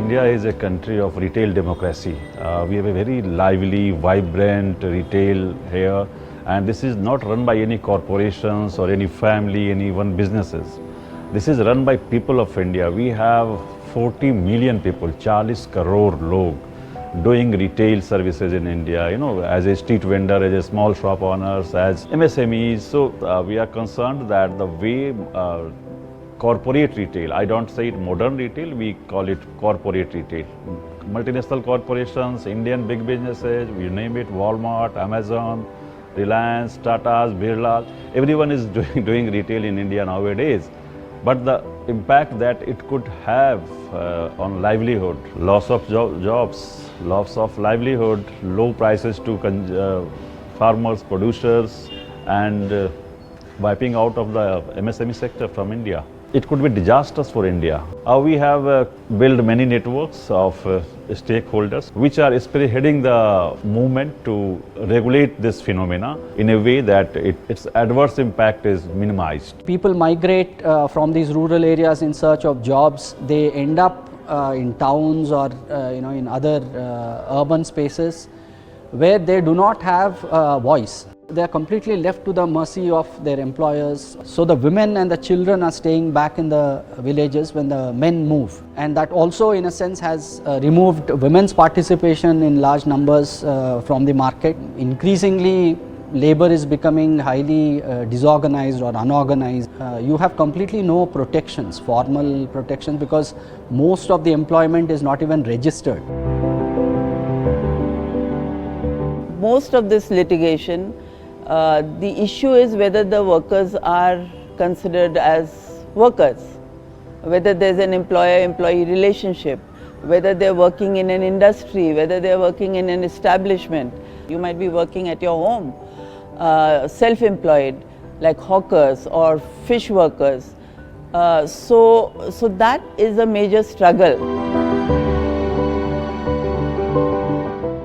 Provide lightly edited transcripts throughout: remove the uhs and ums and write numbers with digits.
India is a country of retail democracy. We have a very lively, vibrant retail here, and this is not run by any corporations or any family, any one businesses. This is run by people of India. We have 40 million people, 40 crore log, doing retail services in India, as a street vendor, as a small shop owners, as MSMEs. So we are concerned that the way corporate retail, I don't say it modern retail, we call it corporate retail. Multinational corporations, Indian big businesses, you name it, Walmart, Amazon, Reliance, Tata's, Birla, everyone is doing retail in India nowadays. But the impact that it could have on livelihood, loss of jobs, loss of livelihood, low prices to farmers, producers, and wiping out of the MSME sector from India. It could be disastrous for India. We have built many networks of stakeholders which are spearheading the movement to regulate this phenomena in a way that its adverse impact is minimized. People migrate from these rural areas in search of jobs. They end up in towns or in other urban spaces where they do not have a voice. They are completely left to the mercy of their employers. So the women and the children are staying back in the villages when the men move. And that also in a sense has removed women's participation in large numbers from the market. Increasingly, labor is becoming highly disorganized or unorganized. You have completely no protections, formal protections, because most of the employment is not even registered. Most of this litigation, the issue is whether the workers are considered as workers, whether there's an employer-employee relationship, whether they're working in an industry, whether they're working in an establishment. You might be working at your home, self-employed, like hawkers or fish workers. So that is a major struggle.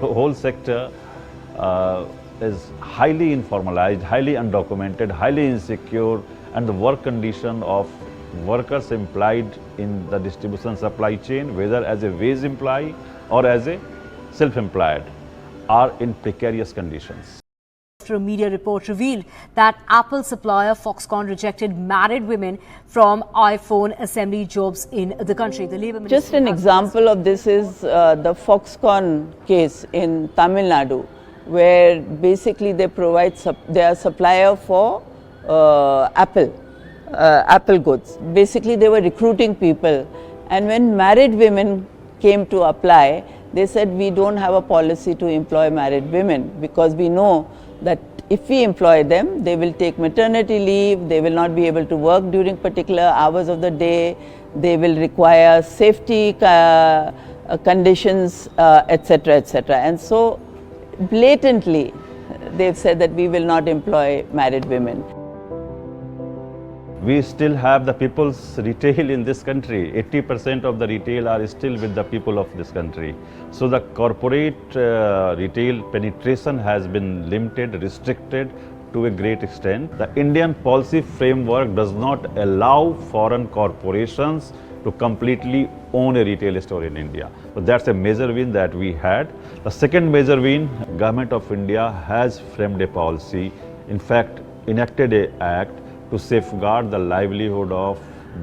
The whole sector is highly informalized, highly undocumented, highly insecure, and the work condition of workers employed in the distribution supply chain, whether as a wage employee or as a self-employed, are in precarious conditions. After a media report revealed that Apple supplier Foxconn rejected married women from iPhone assembly jobs in the country. The Labour Ministry Just an example of this is the Foxconn case in Tamil Nadu, where basically they are a supplier for Apple goods. Basically they were recruiting people, and when married women came to apply, they said we don't have a policy to employ married women because we know that if we employ them, they will take maternity leave, they will not be able to work during particular hours of the day, they will require safety conditions, etc., etc. And so blatantly they've said that we will not employ married women. We still have the people's retail in this country. 80% of the retail are still with the people of this country. So the corporate retail penetration has been limited, restricted to a great extent. The Indian policy framework does not allow foreign corporations to completely own a retail store in India. So that's a major win that we had. The second major win, Government of India has framed a policy, in fact enacted an act to safeguard the livelihood of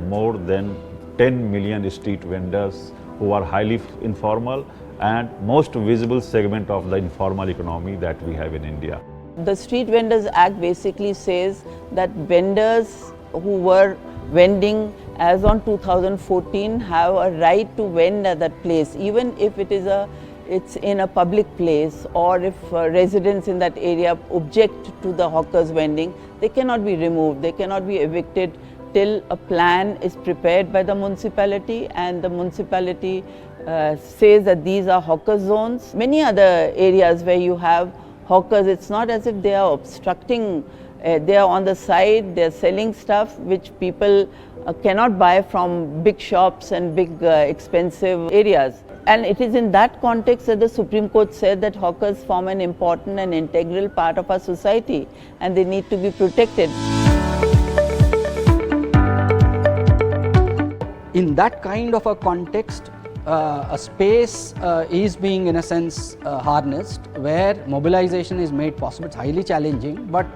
more than 10 million street vendors who are highly informal and most visible segment of the informal economy that we have in India. The Street Vendors Act basically says that vendors who were vending as on 2014 have a right to vend at that place, even if it's in a public place, or if residents in that area object to the hawkers vending, they cannot be removed, they cannot be evicted till a plan is prepared by the municipality, and the municipality says that these are hawker zones. Many other areas where you have hawkers, it's not as if they are obstructing, they are on the side, they are selling stuff which people cannot buy from big shops and big expensive areas. And it is in that context that the Supreme Court said that hawkers form an important and integral part of our society and they need to be protected. In that kind of a context, a space is being in a sense harnessed where mobilization is made possible. It's highly challenging, but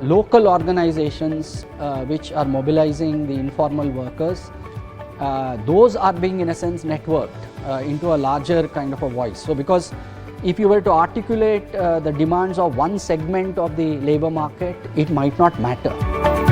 local organizations which are mobilizing the informal workers, those are being in a sense networked into a larger kind of a voice. So because if you were to articulate the demands of one segment of the labor market, it might not matter.